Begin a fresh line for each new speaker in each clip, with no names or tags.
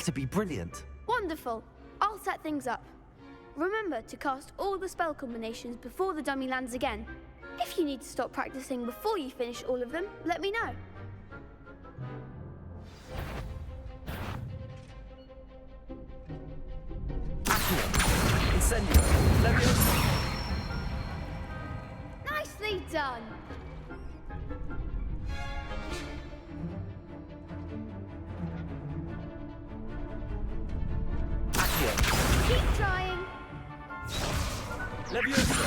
That'd be brilliant.
Wonderful. I'll set things up. Remember to cast all the spell combinations before the dummy lands again. If you need to stop practicing before you finish all of them, let me know.
Accio. Incendio. Leviosa.
Nicely done.
Accio.
Keep trying.
Leviosa.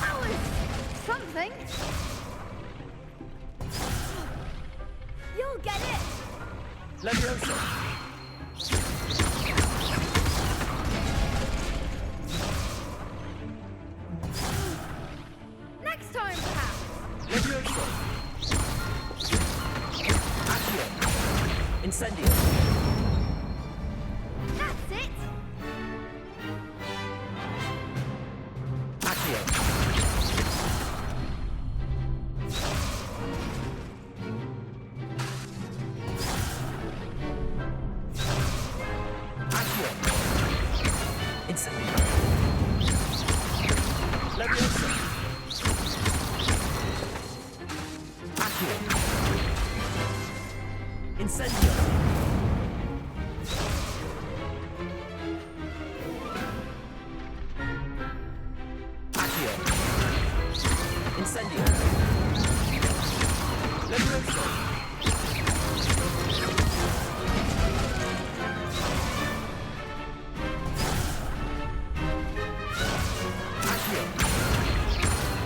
That was something. You'll get it.
Leviosa.
Next time, perhaps.
Leviosa. Accio. Incendio.
That's it.
Accio. Accio. Incendio. Leviosa. Accio. Incendio. Accio. Incendio. Leviosa. Accio.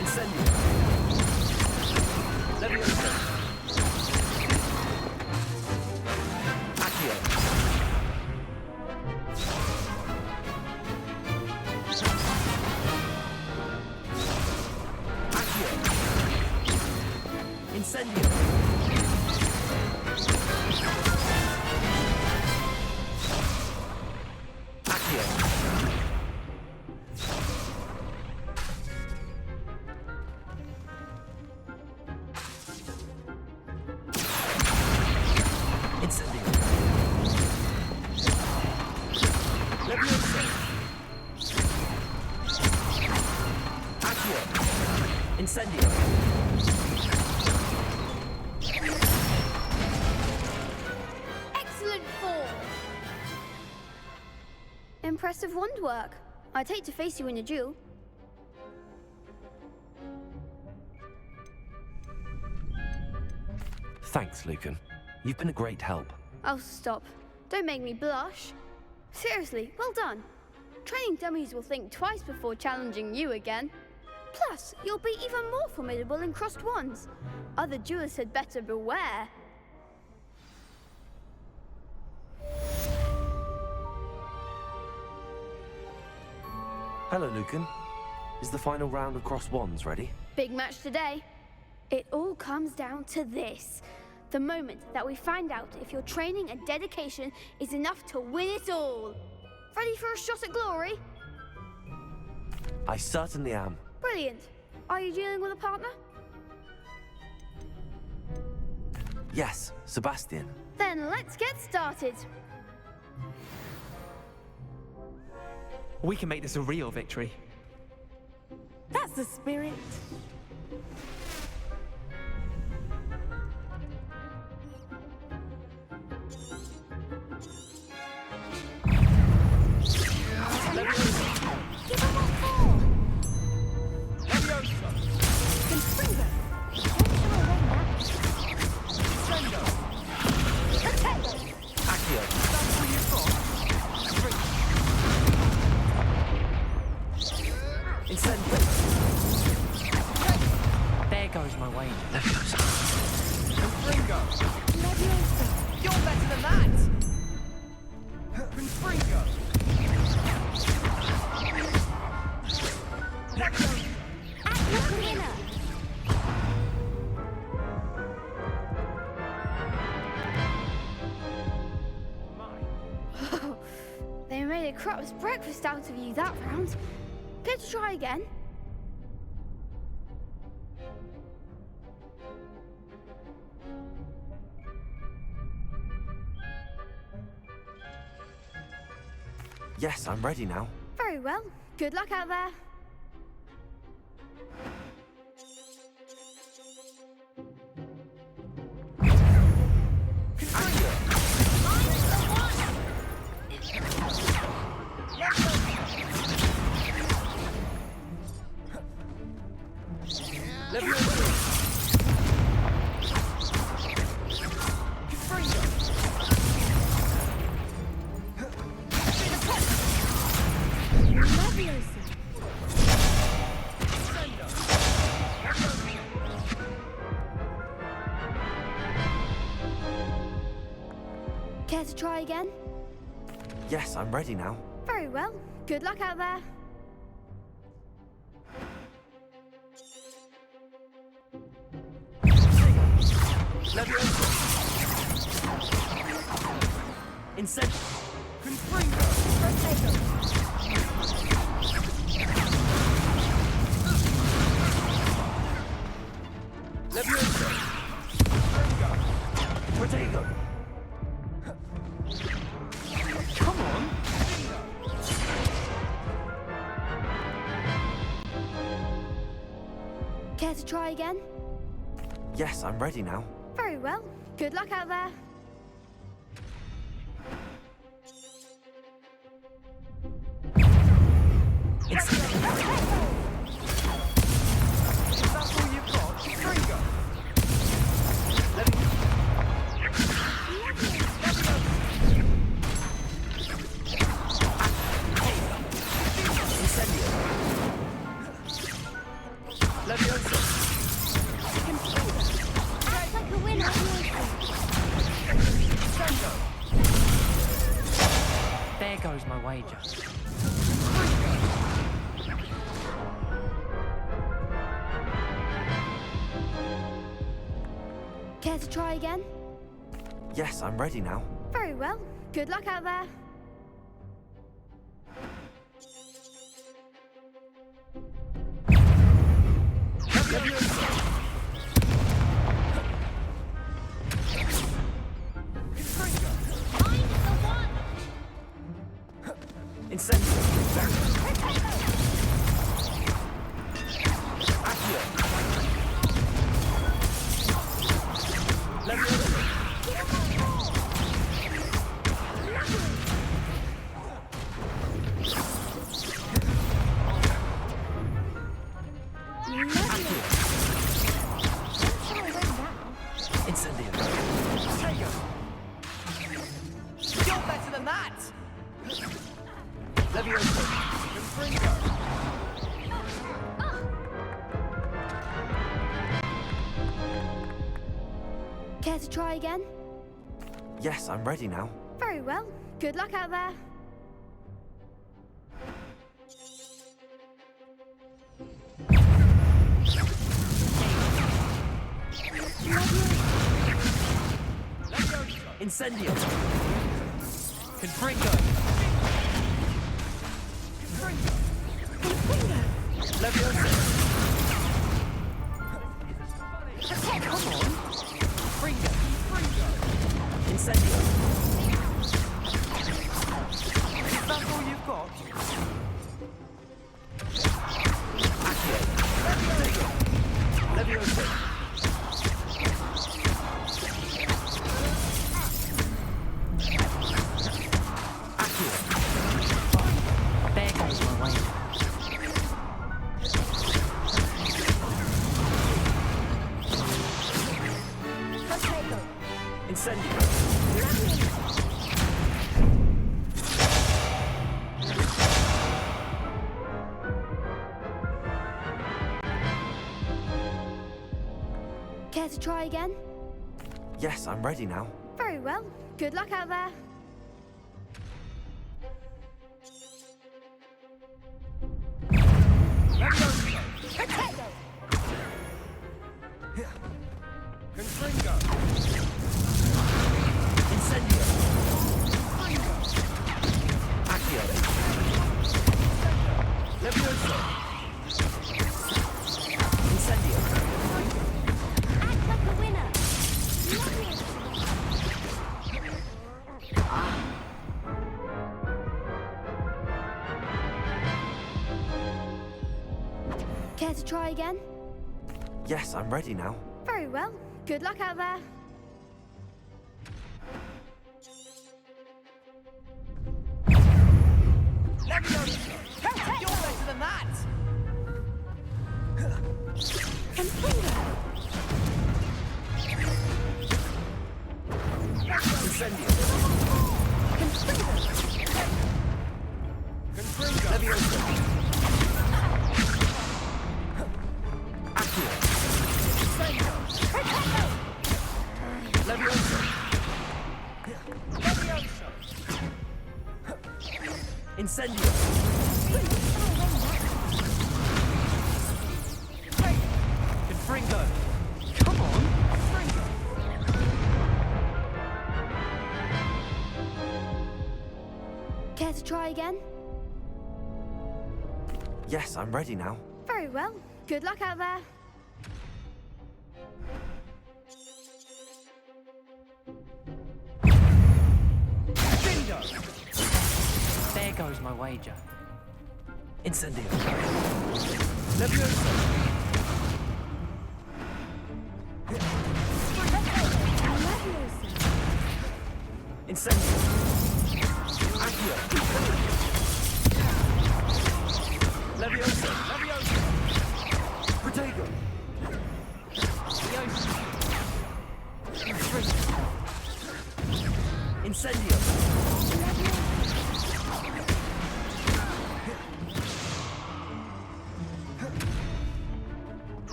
Incendio. Leviosa. Accio. Accio. Incendio. Accio. Incendio. Leviosa. Accio. Incendio.
Excellent form. Impressive wand work. I'd hate to face you in a duel.
Thanks, Lucan. You've been a great help.
Oh, stop. Don't make me blush. Seriously, well done. Training dummies will think twice before challenging you again. Plus, you'll be even more formidable in crossed wands. Other duelists had better beware.
Hello, Lucan. Is the final round of crossed wands ready?
Big match today. It all comes down to this. The moment that we find out if your training and dedication is enough to win it all. Ready for a shot at glory?
I certainly am.
Brilliant. Are you dealing with a partner?
Yes, Sebastian.
Then let's get started.
We can make this a real victory.
That's the spirit. Give him a call. Confringo.
Accio. Incendio.
There goes my way.
Leviosa.
Confringo!
Leviosa.
You're better than that! Confringo!
Aquafina.
They made a crup's breakfast out of you that round. Care to try again?
Yes, I'm ready now.
Very well. Good luck out there. Care to try again?
Yes, I'm ready now.
Very well. Good luck out there.
Incendio.
Confringo. Levioso. Confringo.
Protego.
Come on.
Care to try again?
Yes, I'm ready now.
Very well. Good luck out there.
Is that all you've got? Confringo. Levioso.
Act like a winner.
Sendo.
There goes my wager.
Care to try again?
Yes, I'm ready now.
Very well. Good luck out there.
Find the one.
Incendio. Incendio.
You're better than that. Levioso. Confringo.
Care to try again?
Yes, I'm ready now.
Very well. Good luck out there.
Incendio. Confringo.
Levioso.
Come on.
Confringo.
Incendio.
Is that all you've got? Levioso.
There goes my wager.
Incendio.
Care to try again?
Yes, I'm ready now.
Very well. Good luck out there.
Confringo.
Incendio. Accio.
Levioso.
Incendio.
Act like a winner.
try again?
Yes, I'm ready now.
Very well. Good luck out there.
Leviosa! You're better than that!
Incendio.
Confringo!
Leviosa. Accio. Leviosa.
Leviosa!
Incendio.
Confringo! Come on!
Confringo!
Care to try again?
Yes, I'm ready now.
Very well. Good luck out there.
Dindo!
There goes my wager.
Incendio.
Leviosa!
Incendio. Accio. Leviosa.
Leviosa!
Protego. Incendio.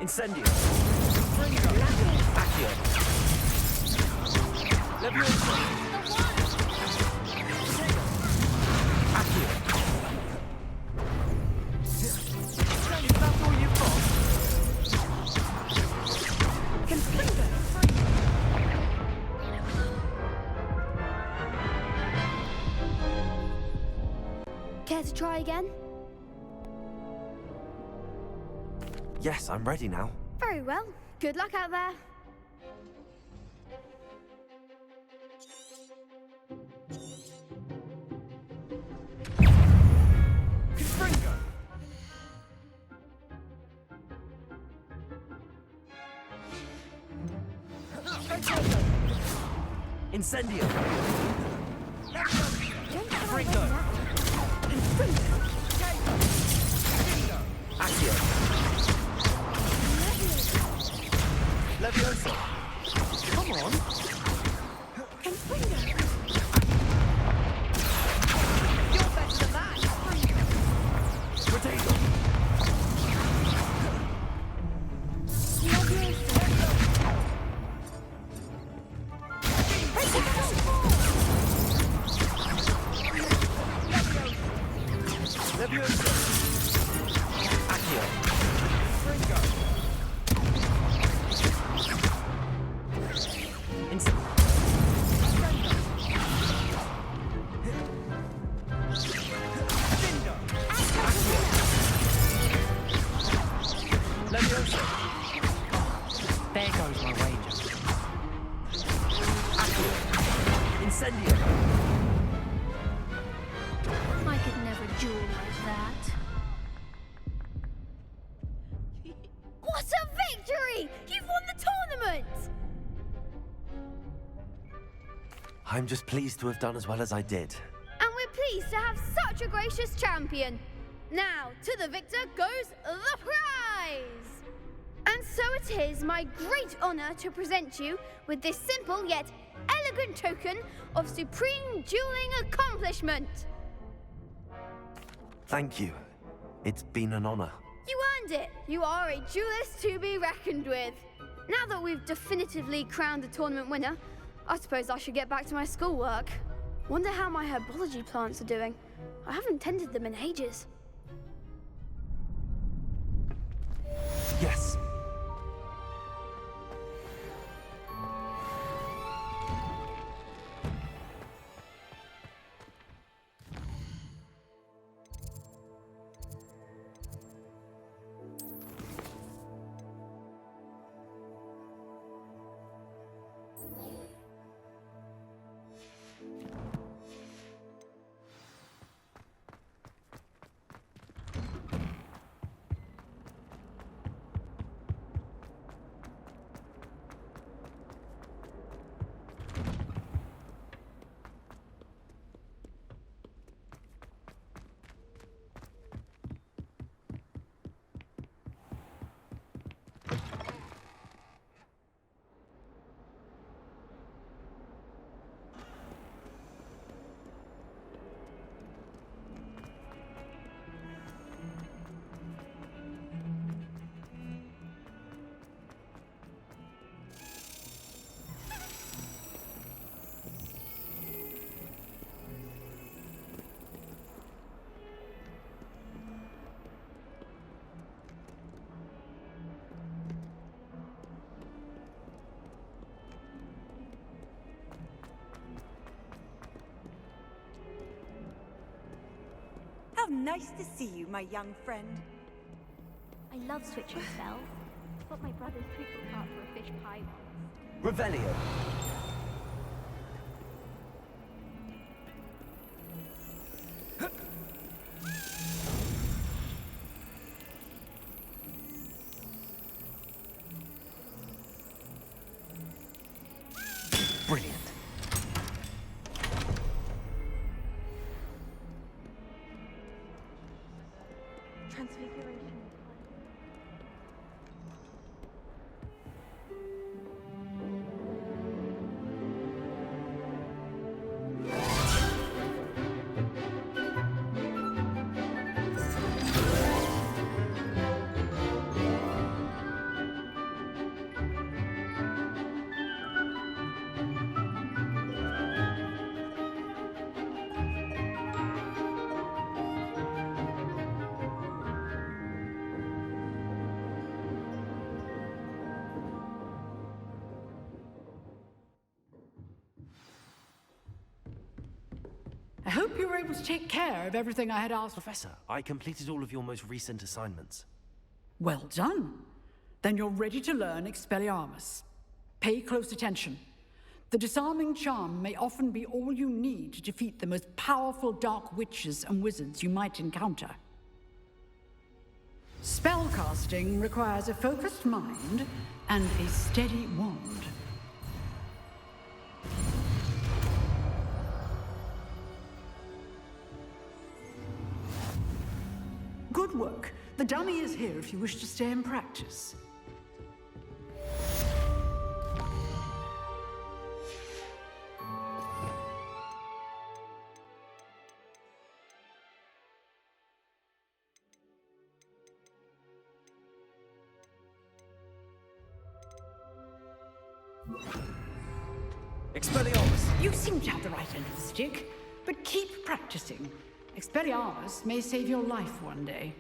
Incendio.
Confringo!
Accio.
Leviosa!
Accio.
Is that all you've got?
Care to try again?
Yes, I'm ready now.
Very well. Good luck out there.
Confringo!
Incendio.
Confringo!
Dindo!
Accio. Leviosa.
Come on!
You're better than that!
Protego. Leviosa. Accio.
Confringo! Dindo!
Leviosa.
There goes my wager.
Accio. Incendio.
I could never duel like that. What a victory! You've won the tournament!
I'm just pleased to have done as well as I did.
And we're pleased to have such a gracious champion. Now, to the victor goes the prize! And so it is my great honor to present you with this simple yet elegant token of supreme dueling accomplishment.
Thank you. It's been an honor.
You earned it. You are a duelist to be reckoned with. Now that we've definitively crowned the tournament winner, I suppose I should get back to my schoolwork. Wonder how my herbology plants are doing. I haven't tended them in ages.
Yes.
Nice to see you, my young friend.
I love switching spells. Got my brother's treacle cart for a fish pie once.
Revelio.
Brilliant.
Transfiguration.
I hope you were able to take care of everything I had asked.
Professor, I completed all of your most recent assignments.
Well done. Then you're ready to learn Expelliarmus. Pay close attention. The disarming charm may often be all you need to defeat the most powerful dark witches and wizards you might encounter. Spellcasting requires a focused mind and a steady wand. Good work. The dummy is here if you wish to stay and practice.
Expelliarmus!
You seem to have the right end of the stick, but keep practicing. Expelliarmus may save your life one day.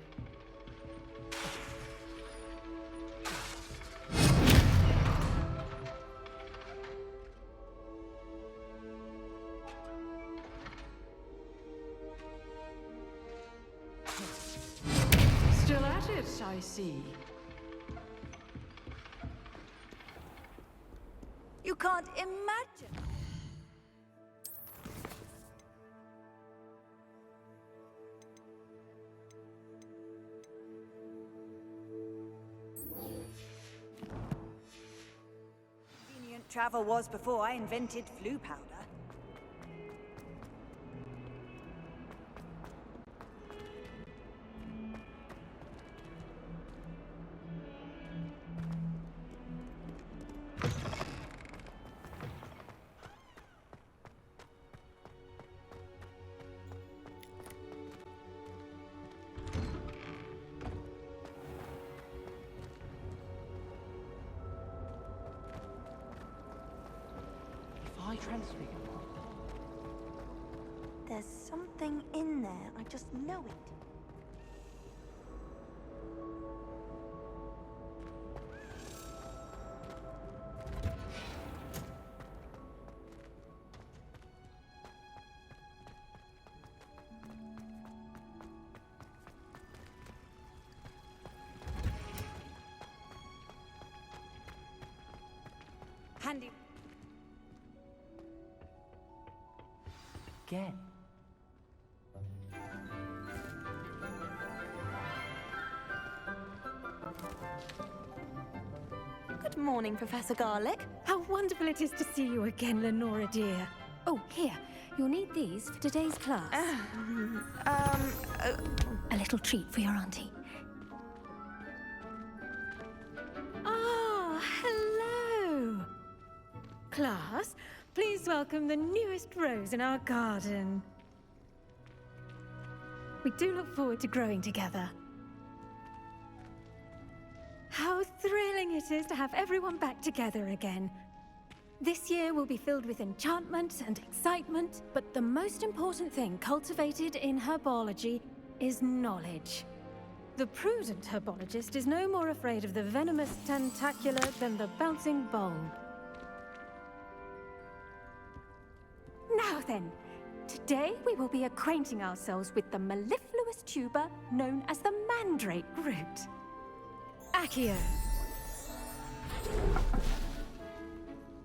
Still at it, I see.
You can't imagine. Convenient travel was before I invented flu powder.
If I transfigure.
There's something in there. I just know it. Handy.
Again.
Good morning, Professor Garlick. How wonderful it is to see you again, Lenora dear.
Oh, here. You'll need these for today's class. A little treat for your auntie.
Ah, hello. Class, please welcome the newest rose in our garden. We do look forward to growing together. How thrilling it is to have everyone back together again. This year will be filled with enchantment and excitement, but the most important thing cultivated in herbology is knowledge. The prudent herbologist is no more afraid of the venomous tentacular than the bouncing bulb. Now then, today we will be acquainting ourselves with the mellifluous mellifluous tuber known as the mandrake root. Accio.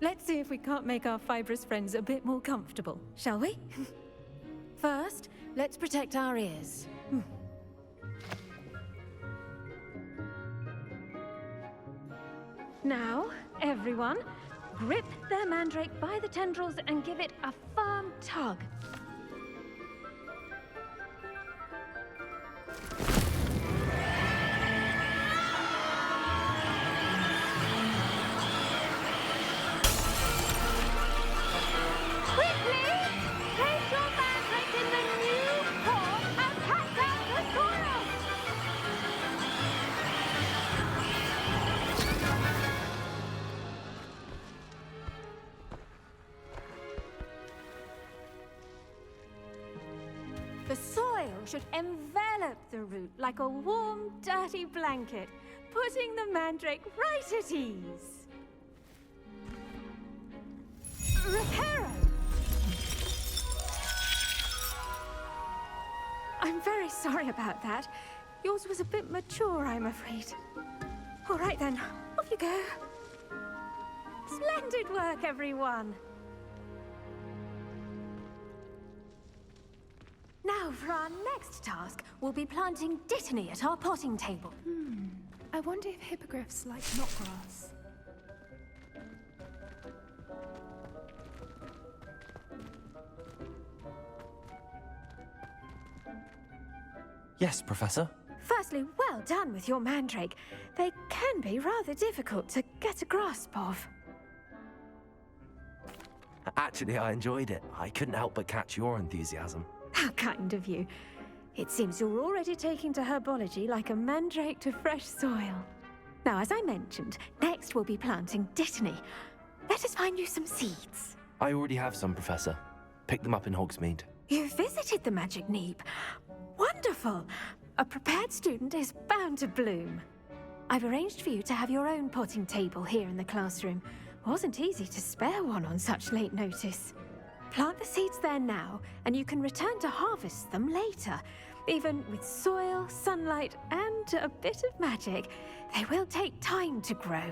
Let's see if we can't make our fibrous friends a bit more comfortable, shall we? First, let's protect our ears. Now, everyone, grip their mandrake by the tendrils and give it a firm tug. Quickly! Place your mandrake in the new hole and pack down the soil! The soil should envelop the root like a warm, dirty blanket, putting the mandrake right at ease. Reparo! I'm very sorry about that. Yours was a bit mature, I'm afraid. All right then, off you go. Splendid work, everyone! Now, for our next task, we'll be planting Dittany at our potting table.
I wonder if hippogriffs like knotgrass.
Yes, Professor.
Firstly, well done with your mandrake. They can be rather difficult to get a grasp of.
Actually, I enjoyed it. I couldn't help but catch your enthusiasm.
How kind of you. It seems you're already taking to herbology like a mandrake to fresh soil. Now, as I mentioned, next we'll be planting Dittany. Let us find you some seeds.
I already have some, Professor. Picked them up in Hogsmeade.
You visited the Magic Neep. Wonderful! A prepared student is bound to bloom. I've arranged for you to have your own potting table here in the classroom. Wasn't easy to spare one on such late notice. Plant the seeds there now, and you can return to harvest them later. Even with soil, sunlight, and a bit of magic, they will take time to grow.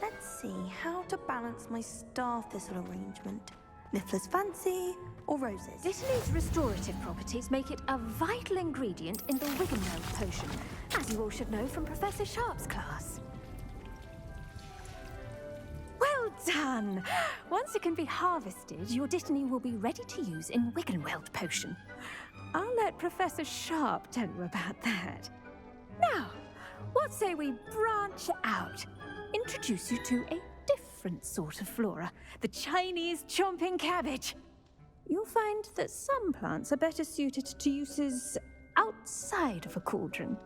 Let's see how to balance my star thistle arrangement. Niffler's fancy or roses?
Dittany's restorative properties make it a vital ingredient in the Wiggenweld potion, as you all should know from Professor Sharp's class. Well done! Once it can be harvested, your Dittany will be ready to use in Wiggenweld potion. I'll let Professor Sharp tell you about that. Now, what say we branch out? Introduce you to a different sort of flora, the Chinese chomping cabbage. You'll find that some plants are better suited to uses outside of a cauldron.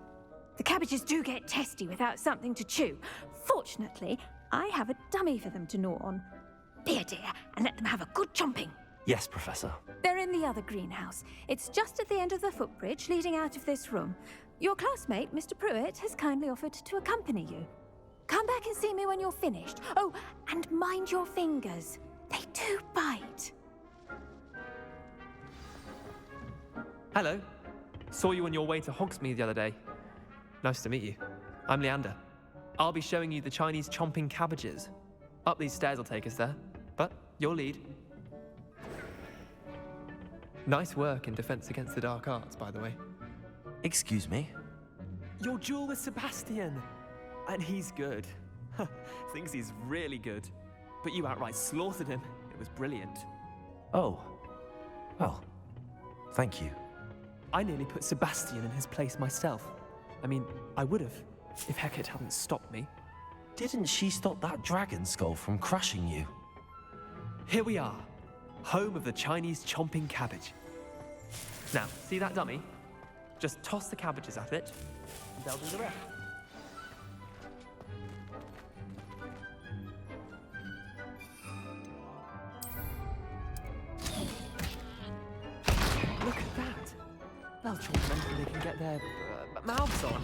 The cabbages do get testy without something to chew. Fortunately, I have a dummy for them to gnaw on. Be a dear and let them have a good chomping.
Yes, Professor.
They're in the other greenhouse. It's just at the end of the footbridge leading out of this room. Your classmate, Mr. Pruitt, has kindly offered to accompany you. Come back and see me when you're finished. Oh, and mind your fingers. They do bite.
Hello. Saw you on your way to Hogsmeade the other day. Nice to meet you. I'm Leander. I'll be showing you the Chinese chomping cabbages. Up these stairs will take us there, but your lead. Nice work in Defense Against the Dark Arts, by the way.
Excuse me?
Your duel with Sebastian! And he's good. Thinks he's really good. But you outright slaughtered him. It was brilliant.
Oh. Well, thank you.
I nearly put Sebastian in his place myself. I mean, I would have, if Hecate hadn't stopped me.
Didn't she stop that dragon skull from crushing you?
Here we are, home of the Chinese chomping cabbage. Now, see that dummy? Just toss the cabbages at it, and they'll do the rest. Look at that. They'll chomp anything they can get their mouths on.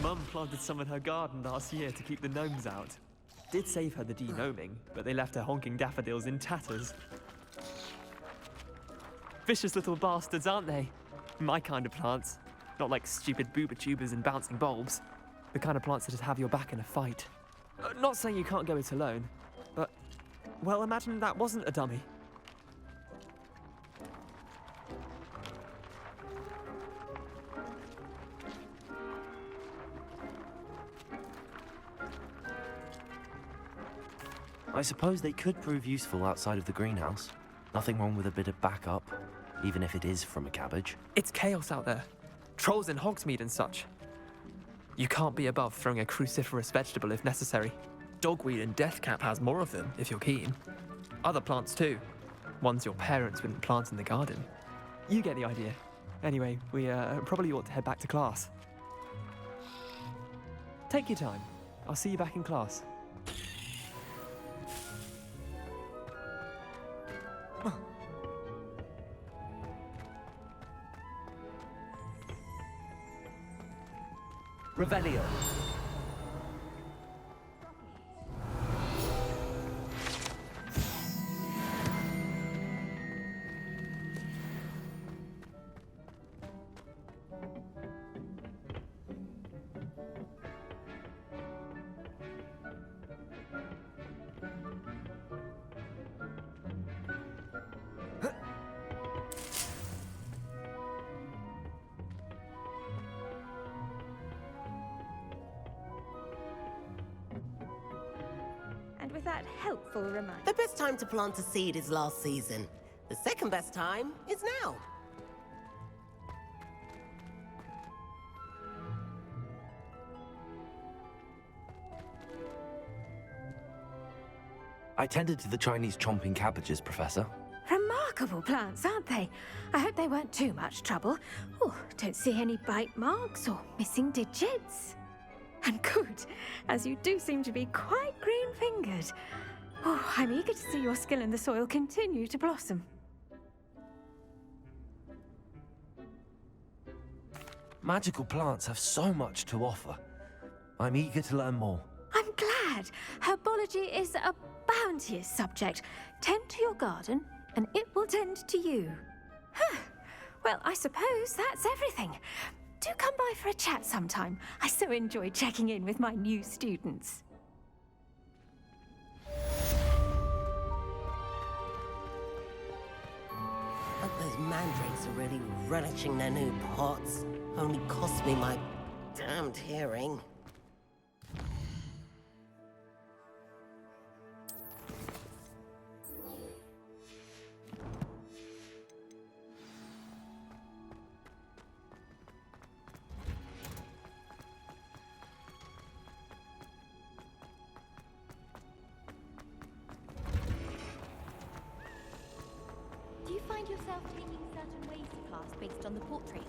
Mum planted some in her garden last year to keep the gnomes out. Did save her the de-gnoming, but they left her honking daffodils in tatters. Vicious little bastards, aren't they? My kind of plants. Not like stupid booba tubers and bouncing bulbs. The kind of plants that just have your back in a fight. Not saying you can't go it alone, but, well, imagine that wasn't a dummy.
I suppose they could prove useful outside of the greenhouse. Nothing wrong with a bit of backup, even if it is from a cabbage.
It's chaos out there. Trolls in Hogsmeade and such. You can't be above throwing a cruciferous vegetable if necessary. Dogweed and deathcap has more of them, if you're keen. Other plants too. Ones your parents wouldn't plant in the garden. You get the idea. Anyway, we probably ought to head back to class. Take your time. I'll see you back in class.
Revelio.
And with that helpful reminder.
The best time to plant a seed is last season. The second best time is now.
I tended to the Chinese chomping cabbages, Professor.
Remarkable plants, aren't they? I hope they weren't too much trouble. Oh, don't see any bite marks or missing digits. And good, as you do seem to be quite green-fingered. Oh, I'm eager to see your skill in the soil continue to blossom.
Magical plants have so much to offer. I'm eager to learn more.
I'm glad. Herbology is a bounteous subject. Tend to your garden, and it will tend to you. Huh. Well, I suppose that's everything. Do come by for a chat sometime. I so enjoy checking in with my new students.
Hope those mandrakes are really relishing their new pots. Only cost me my damned hearing.
Do you find yourself taking certain ways to class based on the portrait?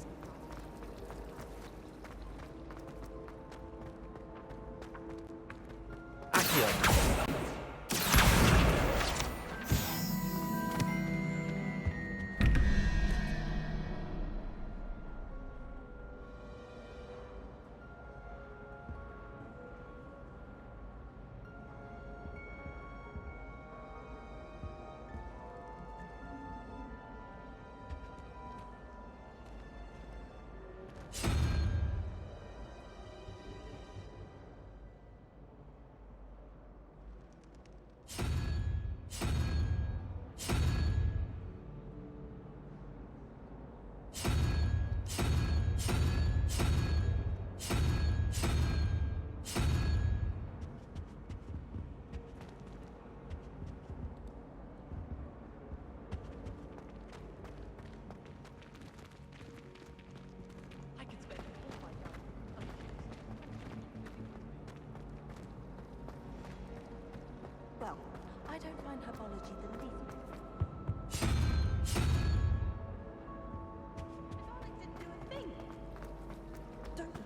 Well, I don't find herbology the least. Darling didn't do a thing. Don't move.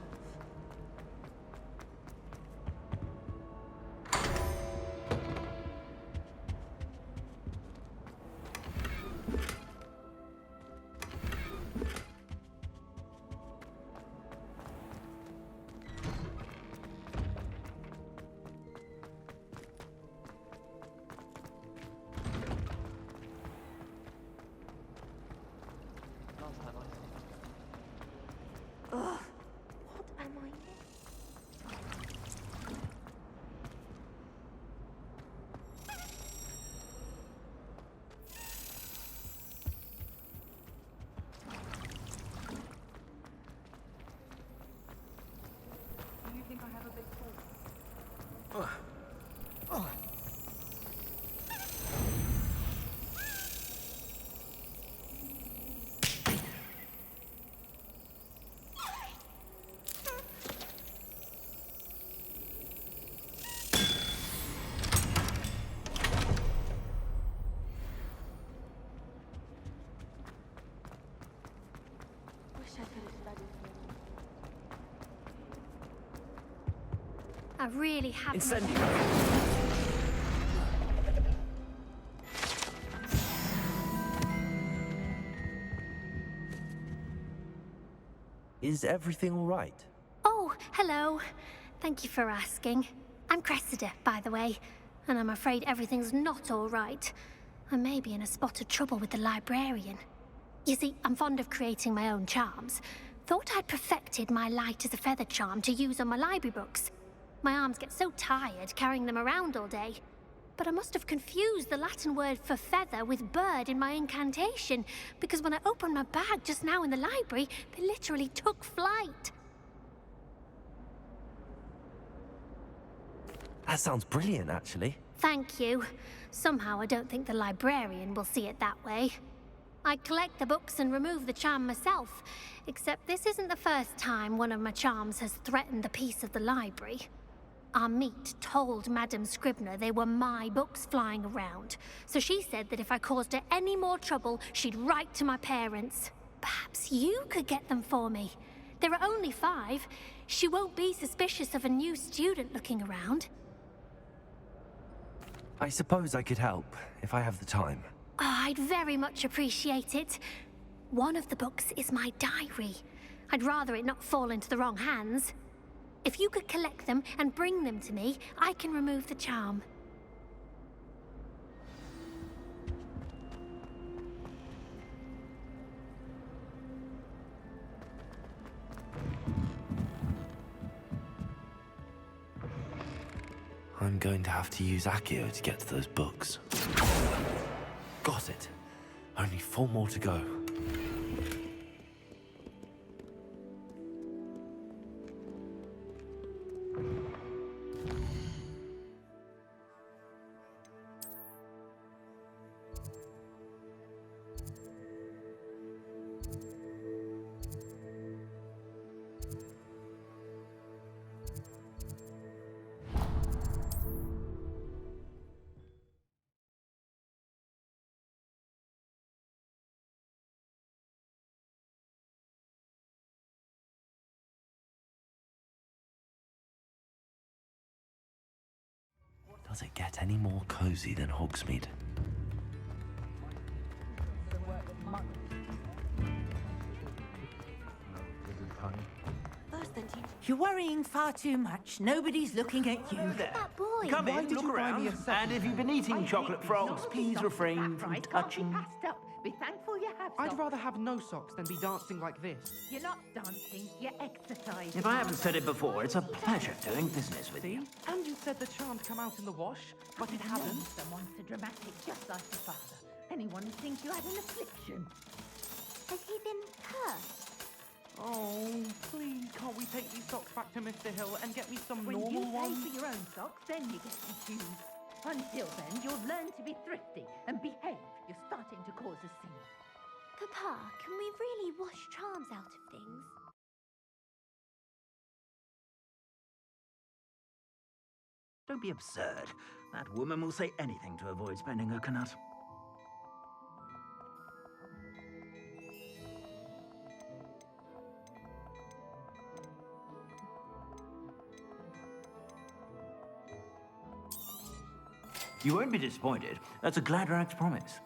I really have.
Incendio! Is everything all right?
Oh, hello. Thank you for asking. I'm Cressida, by the way, and I'm afraid everything's not all right. I may be in a spot of trouble with the librarian. You see, I'm fond of creating my own charms. Thought I'd perfected my light as a feather charm to use on my library books. My arms get so tired carrying them around all day. But I must have confused the Latin word for feather with bird in my incantation, because when I opened my bag just now in the library, they literally took flight.
That sounds brilliant, actually.
Thank you. Somehow I don't think the librarian will see it that way. I collect the books and remove the charm myself, except this isn't the first time one of my charms has threatened the peace of the library. Our meet told Madame Scribner they were my books flying around, so she said that if I caused her any more trouble, she'd write to my parents. Perhaps you could get them for me. There are only 5. She won't be suspicious of a new student looking around.
I suppose I could help, if I have the time.
Oh, I'd very much appreciate it. One of the books is my diary. I'd rather it not fall into the wrong hands. If you could collect them and bring them to me, I can remove the charm.
I'm going to have to use Accio to get to those books. Got it. Only 4 more to go. Does it get any more cozy than Hogsmeade?
You're worrying far too much. Nobody's looking at you.
That boy.
Come in, look around. And if you've been eating chocolate frogs, please refrain from touching.
Be thankful you have
I'd
socks.
rather have no socks than be dancing like this.
You're not dancing, you're exercising.
If I haven't said it before, it's a pleasure doing business with you.
And you said the charmed come out in the wash, but it hasn't.
Someone so dramatic, just like your father. Anyone would think you had an affliction.
Has he been cursed?
Oh, please, can't we take these socks back to Mr. Hill and get me some
When
normal
you pay
ones?
for your own socks, then you get to choose. Until then, you'll learn to be thrifty and behave. You're starting to cause a scene.
Papa, can we really wash charms out of things?
Don't be absurd. That woman will say anything to avoid spending her canut. You won't be disappointed. That's a Gladrax promise.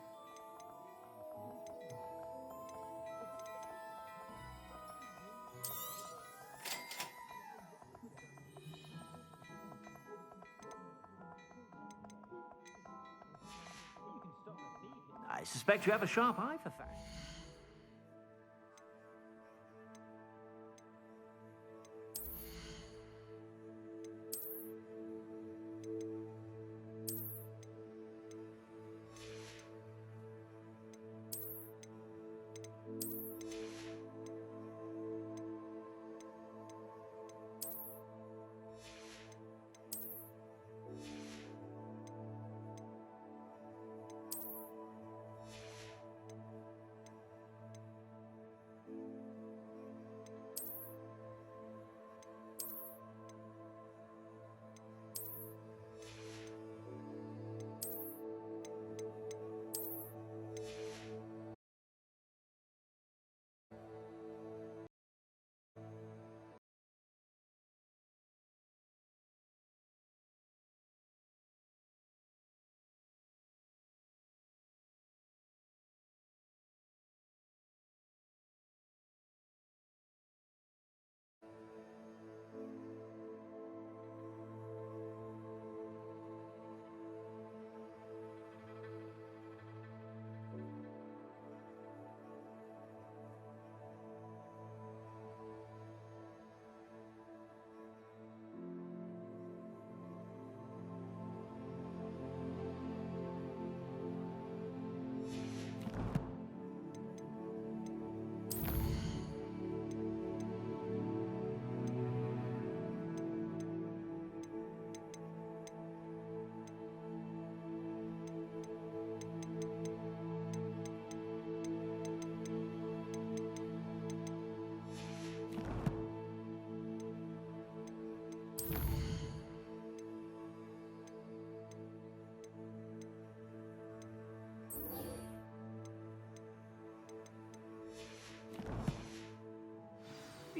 I suspect you have a sharp eye for facts.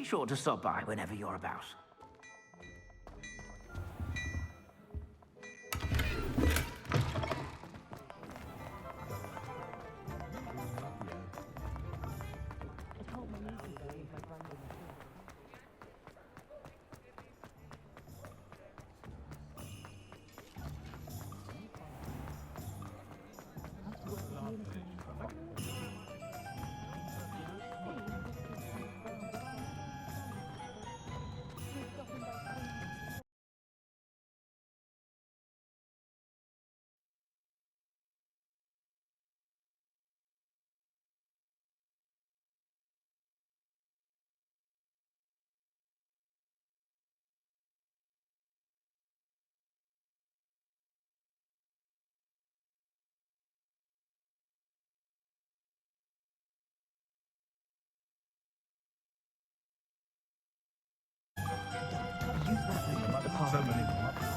be sure to stop by whenever you're about.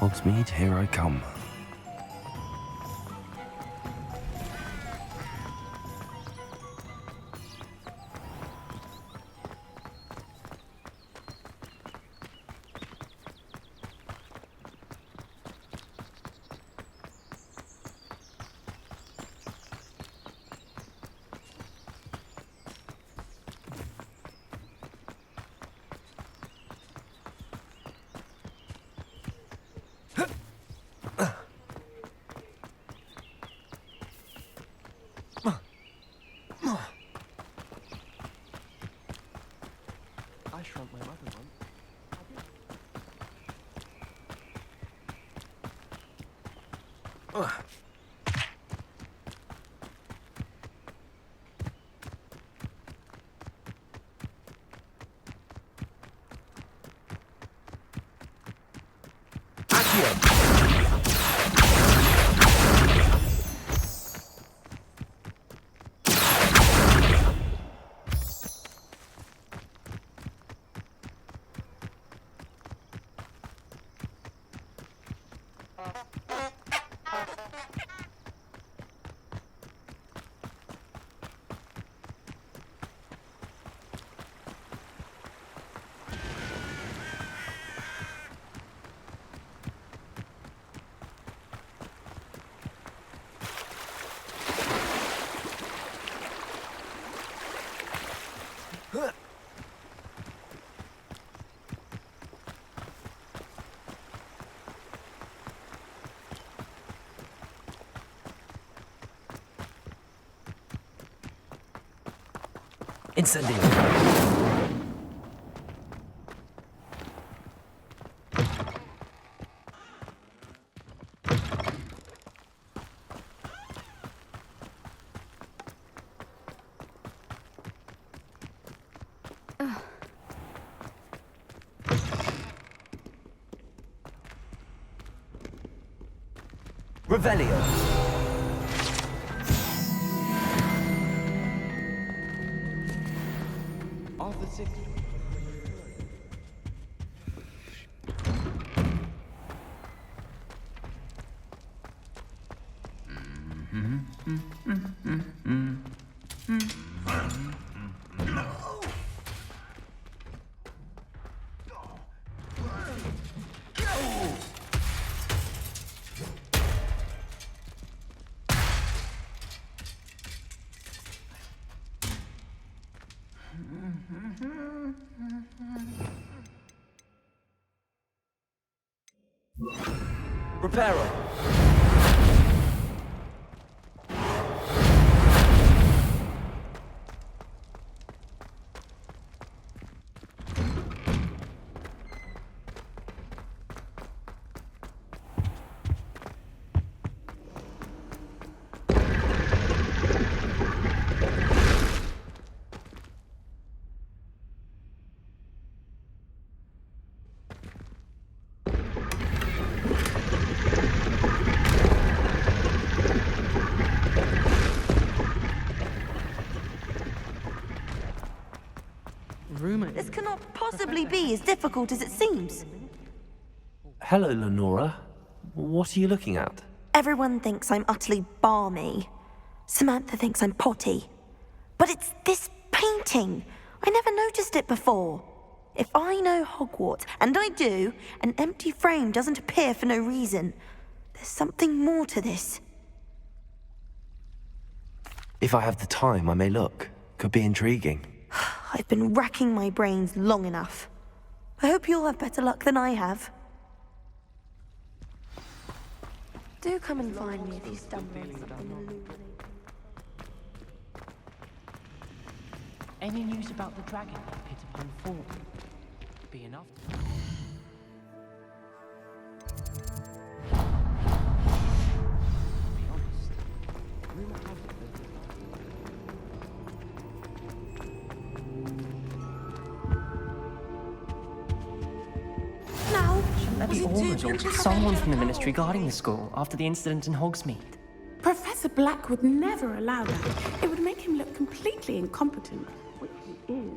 Hogsmeade, here I come.
I shrunk my mother once.
Incendio!
Revelio.
Of the six.
Reparo.
This cannot possibly be as difficult as it seems.
Hello, Lenora. What are you looking at?
Everyone thinks I'm utterly balmy. Samantha thinks I'm potty. But it's this painting. I never noticed it before. If I know Hogwarts, and I do, an empty frame doesn't appear for no reason. There's something more to this.
If I have the time, I may look. Could be intriguing.
I've been racking my brains long enough. I hope you'll have better luck than I have. Do come and find me if you stumble on something illuminating.
Any news about the dragon pit upon fall? Be enough. Shouldn't there be orders or someone from the ministry guarding the school after the incident in Hogsmeade?
Professor Black would never allow that. It would make him look completely incompetent, which he is.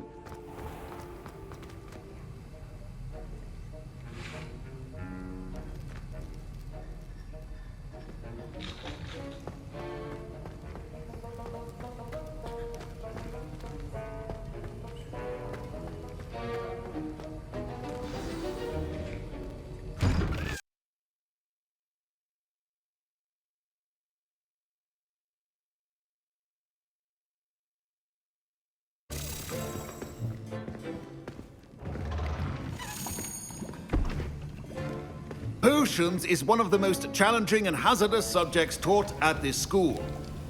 Potions is one of the most challenging and hazardous subjects taught at this school.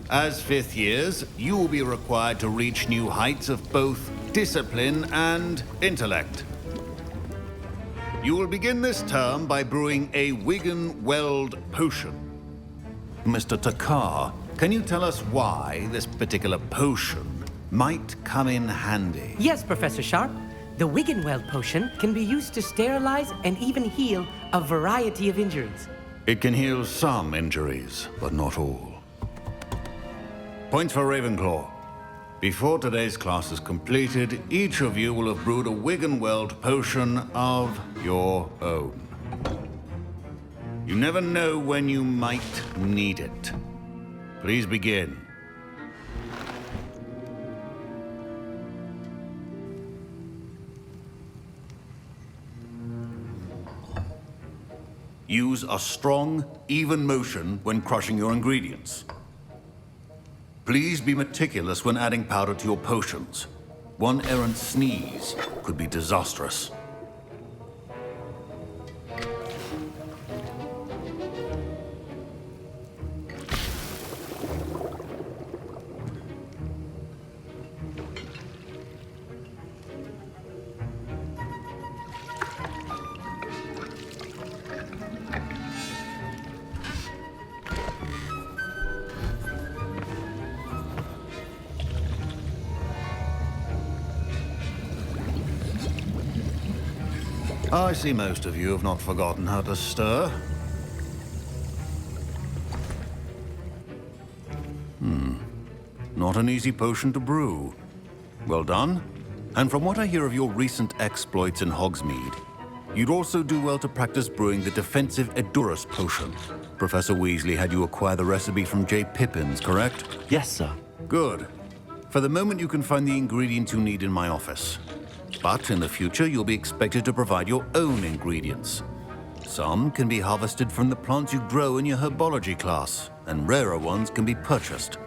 As fifth years, you will be required to reach new heights of both discipline and intellect. You will begin this term by brewing a Wigan-Weld potion. Mr. Takar, can you tell us why this particular potion might come in handy?
Yes, Professor Sharp. The Wigan-Weld potion can be used to sterilize and even heal a variety of injuries.
It can heal some injuries, but not all. Points for Ravenclaw. Before today's class is completed, each of you will have brewed a Wigan-Weld potion of your own. You never know when you might need it. Please begin. Use a strong, even motion when crushing your ingredients. Please be meticulous when adding powder to your potions. One errant sneeze could be disastrous. I see most of you have not forgotten how to stir. Not an easy potion to brew. Well done. And from what I hear of your recent exploits in Hogsmeade, you'd also do well to practice brewing the defensive Edurus potion. Professor Weasley had you acquire the recipe from J. Pippins, correct?
Yes, sir.
Good. For the moment, you can find the ingredients you need in my office. But in the future, you'll be expected to provide your own ingredients. Some can be harvested from the plants you grow in your herbology class, and rarer ones can be purchased.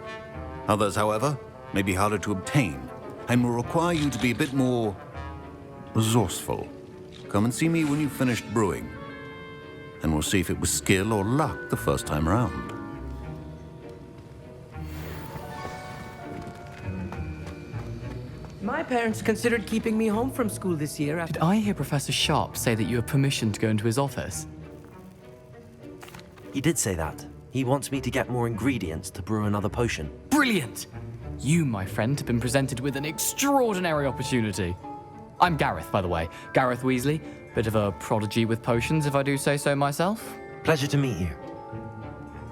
Others, however, may be harder to obtain, and will require you to be a bit more resourceful. Come and see me when you've finished brewing, and we'll see if it was skill or luck the first time around.
My parents considered keeping me home from school this year after...
Did I hear Professor Sharp say that you have permission to go into his office?
He did say that. He wants me to get more ingredients to brew another potion.
Brilliant! You, my friend, have been presented with an extraordinary opportunity. I'm Gareth, by the way. Gareth Weasley. Bit of a prodigy with potions, if I do say so myself.
Pleasure to meet you.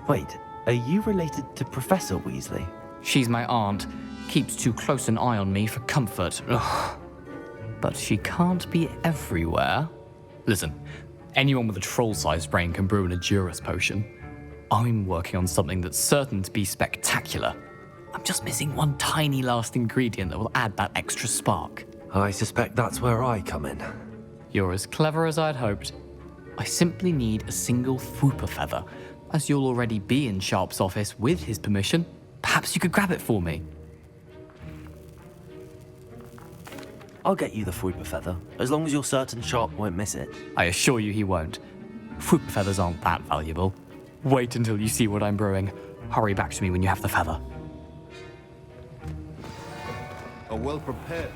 Wait, are you related to Professor Weasley?
She's my aunt. Keeps too close an eye on me for comfort. Ugh. But she can't be everywhere. Listen, anyone with a troll-sized brain can brew an Edurus potion. I'm working on something that's certain to be spectacular. I'm just missing one tiny last ingredient that will add that extra spark.
I suspect that's where I come in.
You're as clever as I'd hoped. I simply need a single Fwooper feather. As you'll already be in Sharp's office with his permission, perhaps you could grab it for me.
I'll get you the Fwooper feather, as long as you're certain Sharp won't miss it.
I assure you he won't. Fwooper feathers aren't that valuable. Wait until you see what I'm brewing. Hurry back to me when you have the feather.
A well-prepared...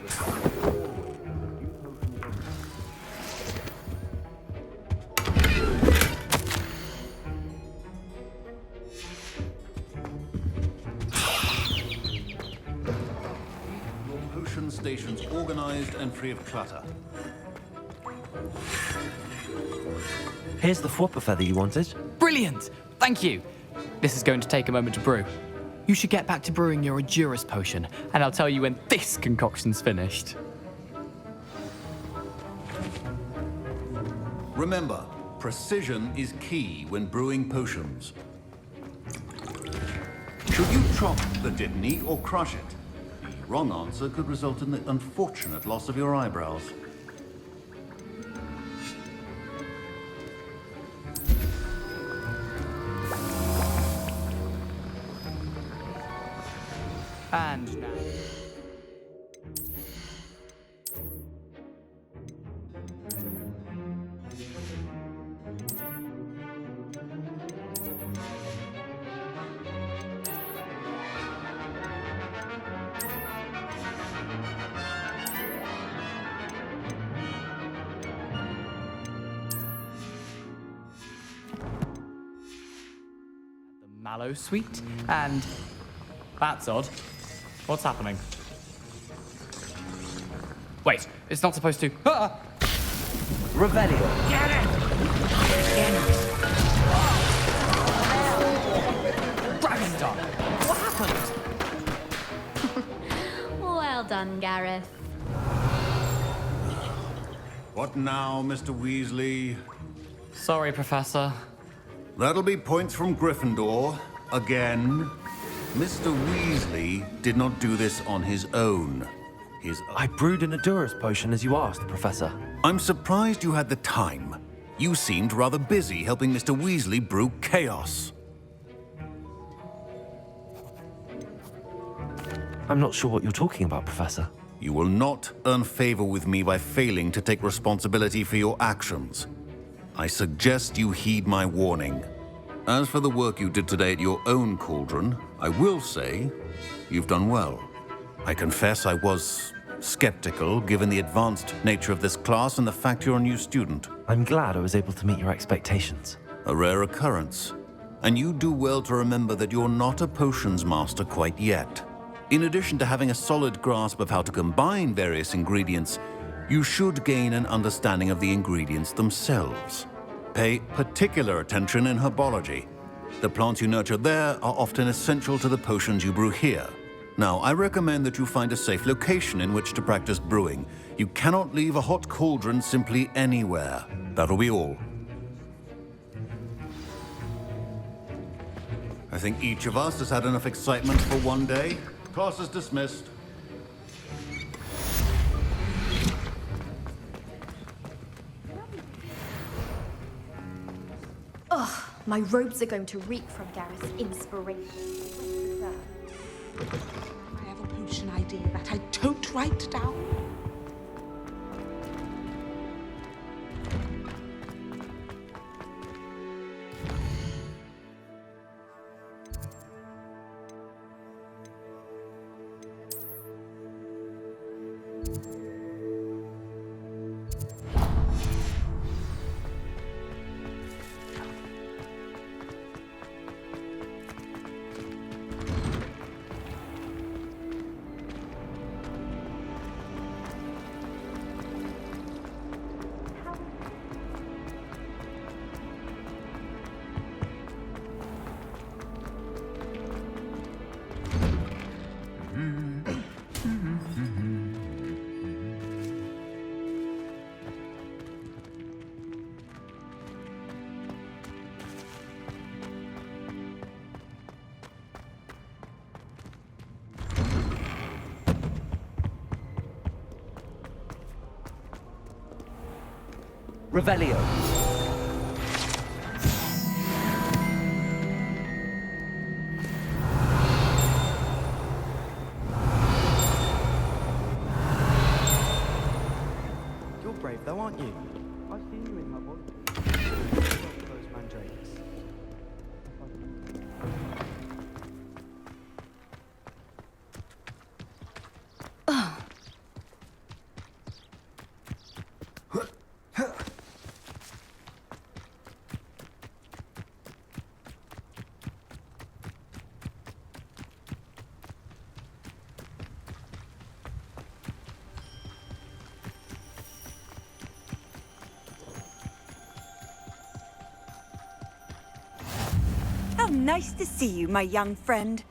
Potion stations organized and free of clutter.
Here's the Fwooper feather you wanted.
Brilliant! Thank you! This is going to take a moment to brew. You should get back to brewing your Edurus potion, and I'll tell you when this concoction's finished.
Remember, precision is key when brewing potions. Should you chop the Dipney or crush it? The wrong answer could result in the unfortunate loss of your eyebrows.
And now. The mallow sweet, and that's odd. What's happening? Wait, it's not supposed to. Ah!
Revelio.
Get it!
Dragon Dog! What happened?
Well done, Gareth.
What now, Mr. Weasley?
Sorry, Professor.
That'll be points from Gryffindor. Again. Mr. Weasley did not do this on his own.
I brewed an Edurus potion as you asked, Professor.
I'm surprised you had the time. You seemed rather busy helping Mr. Weasley brew chaos.
I'm not sure what you're talking about, Professor.
You will not earn favor with me by failing to take responsibility for your actions. I suggest you heed my warning. As for the work you did today at your own cauldron, I will say you've done well. I confess I was skeptical given the advanced nature of this class and the fact you're a new student.
I'm glad I was able to meet your expectations.
A rare occurrence. And you do well to remember that you're not a potions master quite yet. In addition to having a solid grasp of how to combine various ingredients, you should gain an understanding of the ingredients themselves. Pay particular attention in herbology. The plants you nurture there are often essential to the potions you brew here. Now, I recommend that you find a safe location in which to practice brewing. You cannot leave a hot cauldron simply anywhere. That'll be all. I think each of us has had enough excitement for one day. Class is dismissed.
Ugh, my robes are going to reek from Gareth's inspiration.
I have a potion idea that I don't write down.
Revelio.
You're brave though, aren't you? I've seen you in Hogwarts. Those mandrakes.
How nice to see you, my young friend.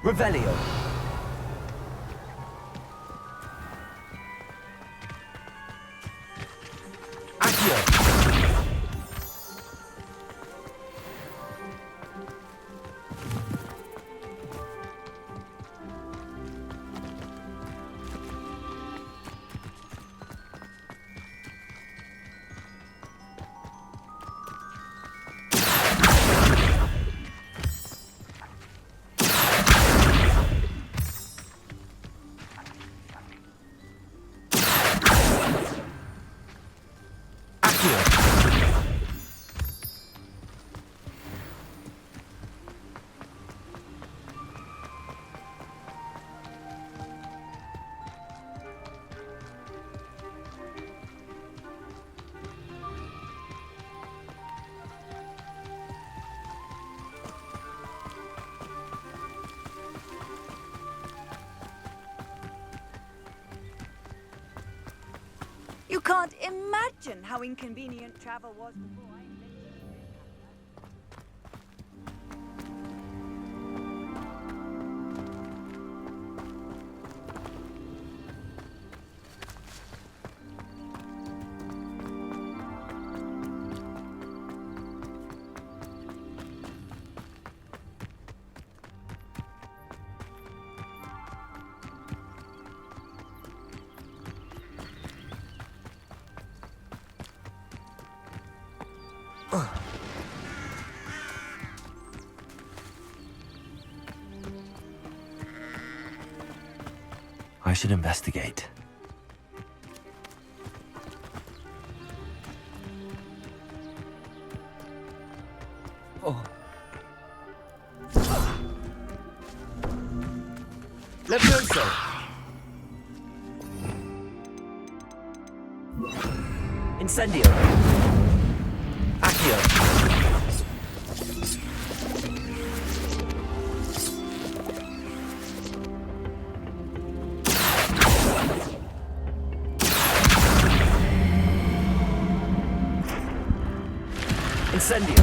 Revelio.
You can't imagine how inconvenient travel was before I invented
I should investigate.
Oh. Levioso. Incendio. Accio. Incendio.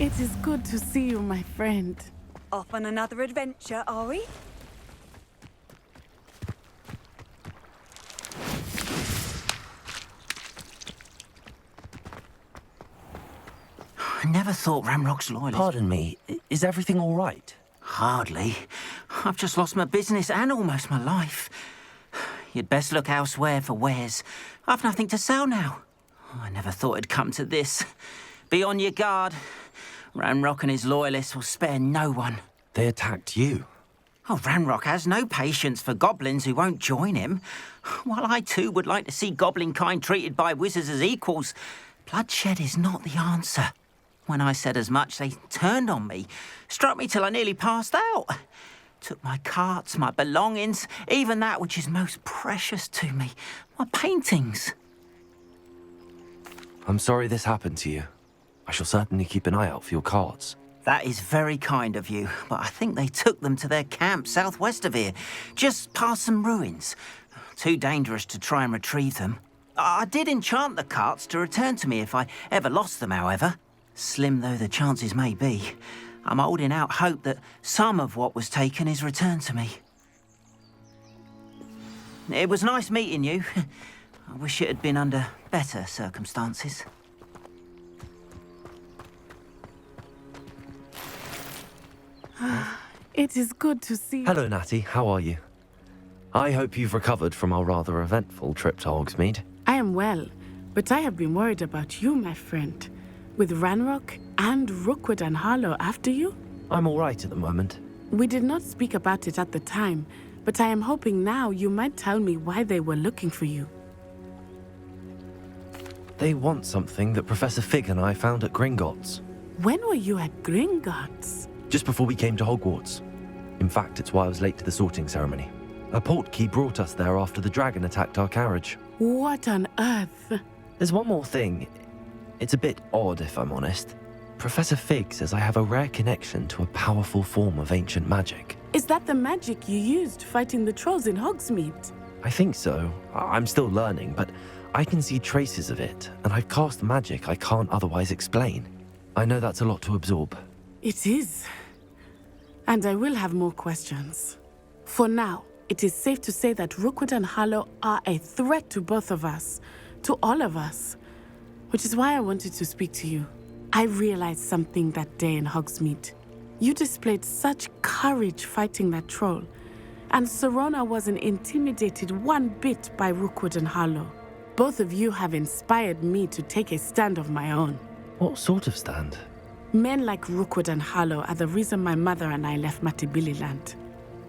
It is good to see you, my friend.
Off on another adventure, are we?
I never thought Ramrock's loyalists...
Pardon me, is everything all right?
Hardly. I've just lost my business and almost my life. You'd best look elsewhere for wares. I've nothing to sell now. I never thought it'd come to this. Be on your guard. Ranrock and his loyalists will spare no one.
They attacked you?
Oh, Ranrock has no patience for goblins who won't join him. While I too would like to see goblin kind treated by wizards as equals, bloodshed is not the answer. When I said as much, they turned on me, struck me till I nearly passed out. Took my carts, my belongings, even that which is most precious to me, my paintings.
I'm sorry this happened to you. I shall certainly keep an eye out for your cards.
That is very kind of you, but I think they took them to their camp southwest of here, just past some ruins. Too dangerous to try and retrieve them. I did enchant the carts to return to me if I ever lost them, however. Slim though the chances may be, I'm holding out hope that some of what was taken is returned to me. It was nice meeting you. I wish it had been under better circumstances.
It is good to see you.
Hello, Natty. How are you? I hope you've recovered from our rather eventful trip to Hogsmeade.
I am well, but I have been worried about you, my friend. With Ranrock and Rookwood and Harlow after you?
I'm all right at the moment.
We did not speak about it at the time, but I am hoping now you might tell me why they were looking for you.
They want something that Professor Fig and I found at Gringotts.
When were you at Gringotts?
Just before we came to Hogwarts. In fact, it's why I was late to the sorting ceremony. A portkey brought us there after the dragon attacked our carriage.
What on earth?
There's one more thing. It's a bit odd, if I'm honest. Professor Fig says I have a rare connection to a powerful form of ancient magic.
Is that the magic you used fighting the trolls in Hogsmeade?
I think so. I'm still learning, but I can see traces of it, and I've cast magic I can't otherwise explain. I know that's a lot to absorb.
It is. And I will have more questions. For now, it is safe to say that Rookwood and Harlow are a threat to both of us, to all of us. Which is why I wanted to speak to you. I realized something that day in Hogsmeade. You displayed such courage fighting that troll, and Serona wasn't intimidated one bit by Rookwood and Harlow. Both of you have inspired me to take a stand of my own.
What sort of stand?
Men like Rookwood and Harlow are the reason my mother and I left Matibili land.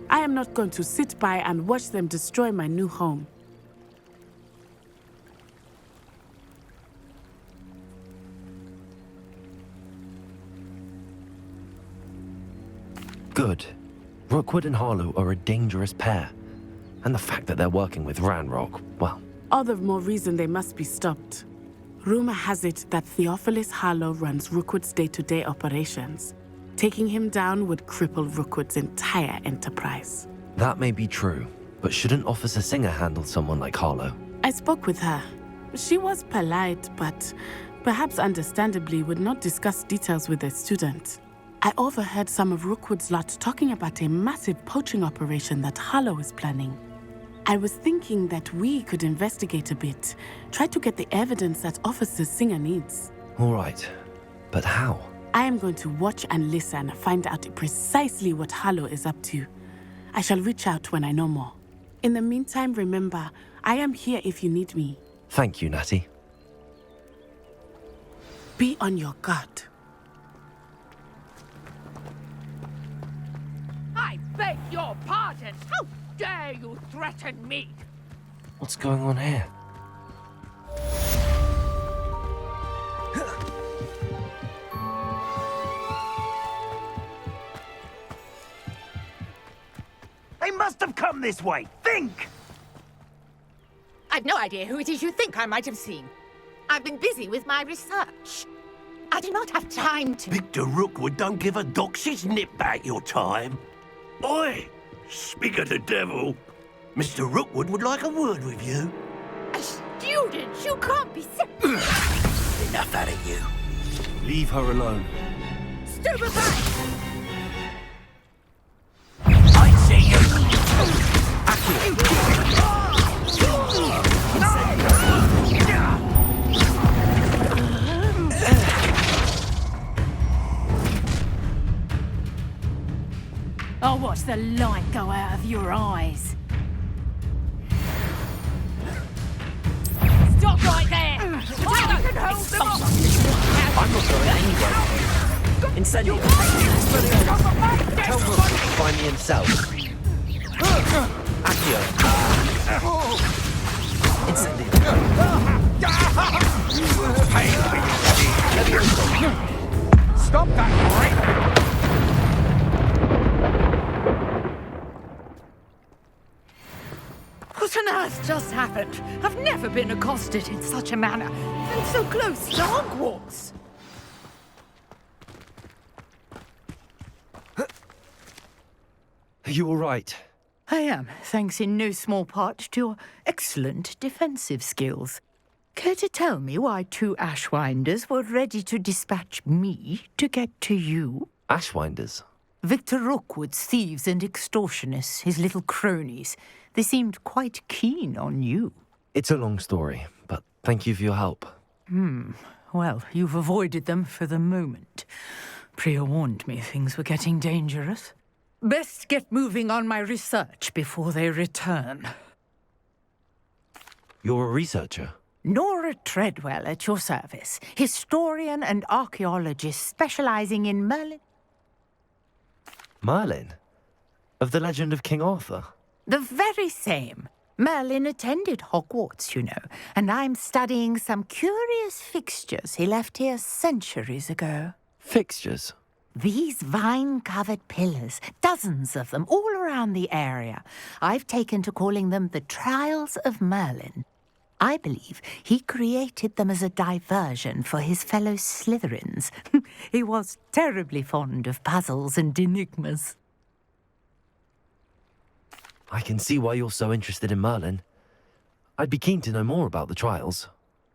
I am not going to sit by and watch them destroy my new home.
Good. Rookwood and Harlow are a dangerous pair. And the fact that they're working with Ranrock, well...
All the more reason they must be stopped. Rumor has it that Theophilus Harlow runs Rookwood's day-to-day operations. Taking him down would cripple Rookwood's entire enterprise.
That may be true, but shouldn't Officer Singer handle someone like Harlow?
I spoke with her. She was polite, but perhaps understandably would not discuss details with a student. I overheard some of Rookwood's lot talking about a massive poaching operation that Harlow is planning. I was thinking that we could investigate a bit, try to get the evidence that Officer Singer needs.
All right, but how?
I am going to watch and listen, find out precisely what Harlow is up to. I shall reach out when I know more. In the meantime, remember, I am here if you need me.
Thank you, Natty.
Be on your guard.
beg your pardon! How dare you threaten me?
What's going on here?
They must have come this way. Think!
I've no idea who it is you think I might have seen. I've been busy with my research. I do not have time to...
Victor Rookwood don't give a doxy's nip back your time. Oi! Speak of the devil. Mr. Rookwood would like a word with you.
A student? You can't be
Enough out of you.
Leave her alone.
Stupefy!
I see you!
I'll watch the light go out of your eyes. Stop right there! I can hold them up!
I'm not going anywhere. Incendio. Tell Rook to find me in cell. Accio. Incendio.
Stop that, right?
What on earth just happened? I've never been accosted in such a manner, and so close to Hogwarts.
Are you all right?
I am, thanks in no small part to your excellent defensive skills. Care to tell me why 2 Ashwinders were ready to dispatch me to get to you?
Ashwinders?
Victor Rookwood's thieves and extortionists, his little cronies. They seemed quite keen on you.
It's a long story, but thank you for your help.
Well, you've avoided them for the moment. Priya warned me things were getting dangerous. Best get moving on my research before they return.
You're a researcher?
Nora Treadwell at your service. Historian and archaeologist specializing in Merlin.
Merlin? Of the legend of King Arthur?
The very same. Merlin attended Hogwarts, you know, and I'm studying some curious fixtures he left here centuries ago.
Fixtures?
These vine-covered pillars, dozens of them, all around the area. I've taken to calling them the Trials of Merlin. I believe he created them as a diversion for his fellow Slytherins. He was terribly fond of puzzles and enigmas.
I can see why you're so interested in Merlin. I'd be keen to know more about the trials.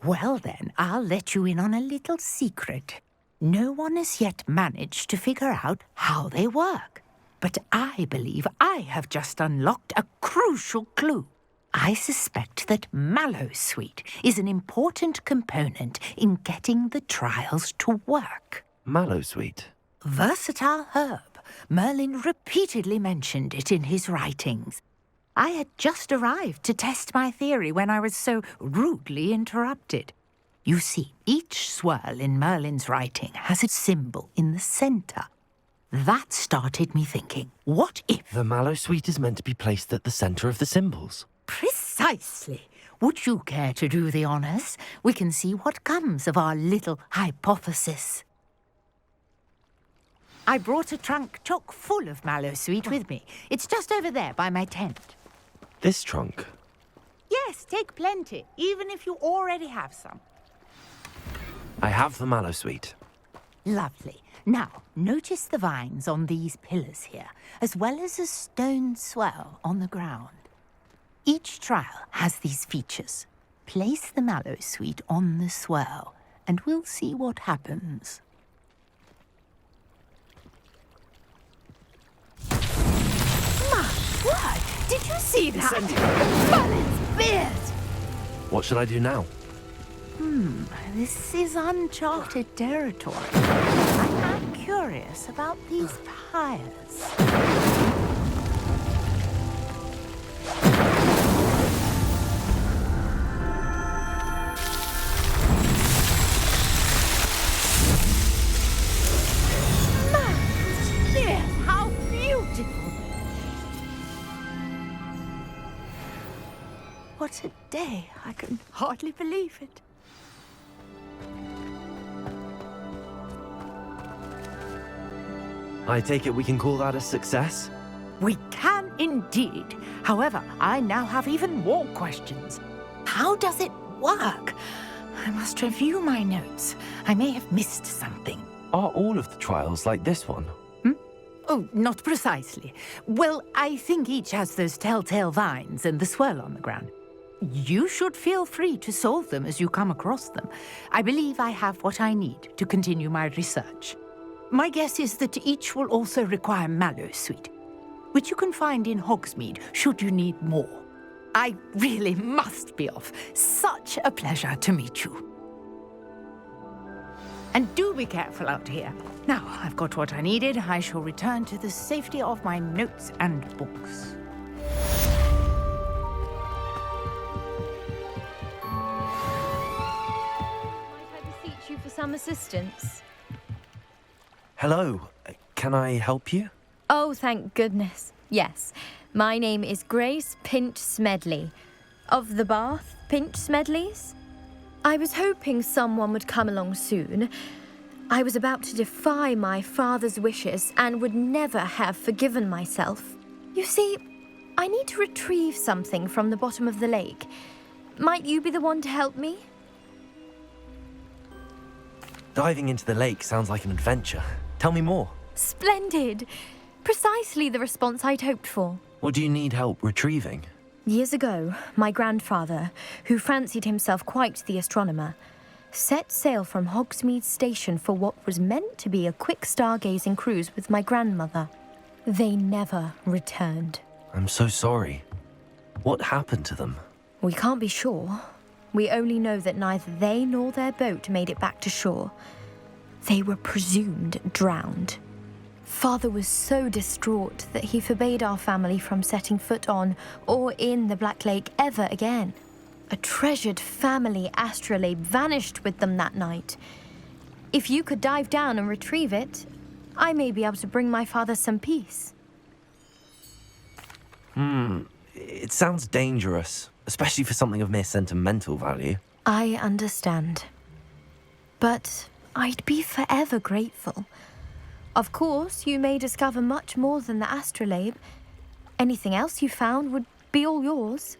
Well then, I'll let you in on a little secret. No one has yet managed to figure out how they work. But I believe I have just unlocked a crucial clue. I suspect that Mallowsweet is an important component in getting the trials to work.
Mallowsweet?
Versatile herb. Merlin repeatedly mentioned it in his writings. I had just arrived to test my theory when I was so rudely interrupted. You see, each swirl in Merlin's writing has a symbol in the centre. That started me thinking, what if...
The Mallowsweet is meant to be placed at the centre of the symbols.
Precisely. Would you care to do the honours? We can see what comes of our little hypothesis. I brought a trunk chock full of Mallowsweet with me. It's just over there by my tent.
This trunk?
Yes, take plenty, even if you already have some.
I have the Mallowsweet.
Lovely. Now, notice the vines on these pillars here, as well as a stone swell on the ground. Each trial has these features. Place the Mallowsweet on the swell, and we'll see what happens. My word! Did you see that? Merlin's beard!
What should I do now?
This is uncharted territory. I'm curious about these pyres. Yes, how beautiful! day. I can hardly believe it.
I take it we can call that a success?
We can indeed. However, I now have even more questions. How does it work? I must review my notes. I may have missed something.
Are all of the trials like this one?
Oh, not precisely. Well, I think each has those telltale vines and the swirl on the ground. You should feel free to solve them as you come across them. I believe I have what I need to continue my research. My guess is that each will also require mallowsweet, which you can find in Hogsmeade should you need more. I really must be off. Such a pleasure to meet you. And do be careful out here. Now, I've got what I needed. I shall return to the safety of my notes and books.
Might I beseech you for some assistance?
Hello, can I help you?
Oh, thank goodness. Yes. My name is Grace Pinch Smedley. Of the Bath Pinch Smedleys? I was hoping someone would come along soon. I was about to defy my father's wishes and would never have forgiven myself. You see, I need to retrieve something from the bottom of the lake. Might you be the one to help me?
Diving into the lake sounds like an adventure. Tell me more.
Splendid! Precisely the response I'd hoped for.
What do you need help retrieving?
Years ago, my grandfather, who fancied himself quite the astronomer, set sail from Hogsmeade Station for what was meant to be a quick stargazing cruise with my grandmother. They never returned.
I'm so sorry. What happened to them?
We can't be sure. We only know that neither they nor their boat made it back to shore. They were presumed drowned. Father was so distraught that he forbade our family from setting foot on or in the Black Lake ever again. A treasured family astrolabe vanished with them that night. If you could dive down and retrieve it, I may be able to bring my father some peace.
It sounds dangerous, especially for something of mere sentimental value.
I understand. But I'd be forever grateful. Of course, you may discover much more than the astrolabe. Anything else you found would be all yours.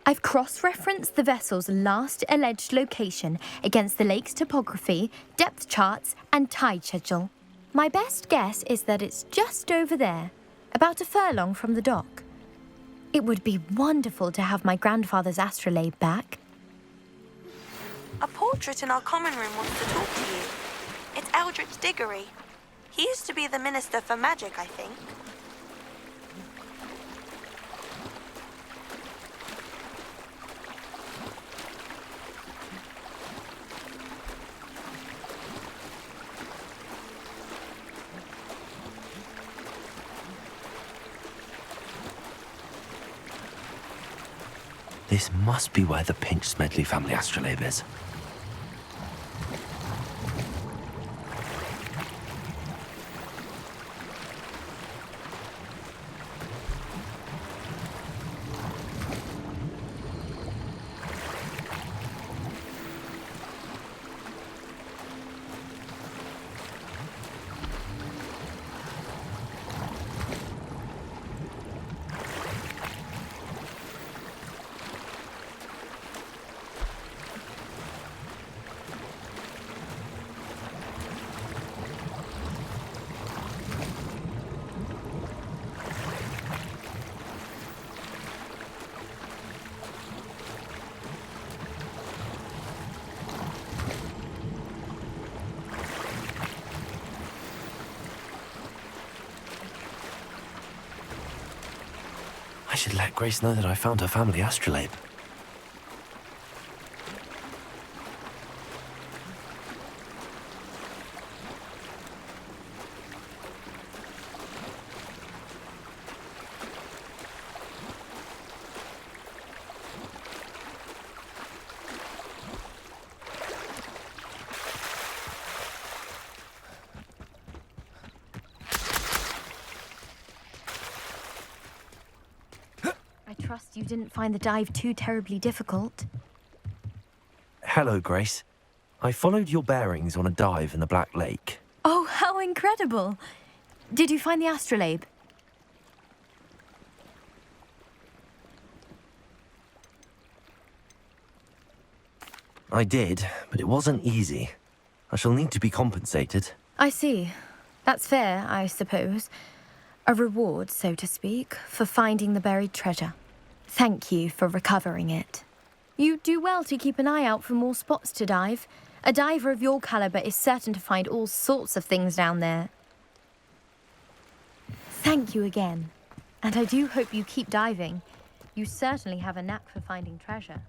I've cross-referenced the vessel's last alleged location against the lake's topography, depth charts, and tide schedule. My best guess is that it's just over there, about a furlong from the dock. It would be wonderful to have my grandfather's astrolabe back.
A portrait in our common room wants to talk to you. It's Eldritch Diggory. He used to be the Minister for Magic, I think.
This must be where the Pinch Smedley family astrolabe is. I should let Grace know that I found her family astrolabe.
I trust least you didn't find the dive too terribly difficult.
Hello, Grace. I followed your bearings on a dive in the Black Lake.
Oh, how incredible! Did you find the astrolabe?
I did, but it wasn't easy. I shall need to be compensated.
I see. That's fair, I suppose. A reward, so to speak, for finding the buried treasure. Thank you for recovering it. You do well to keep an eye out for more spots to dive. A diver of your caliber is certain to find all sorts of things down there. Thank you again. And I do hope you keep diving. You certainly have a knack for finding treasure.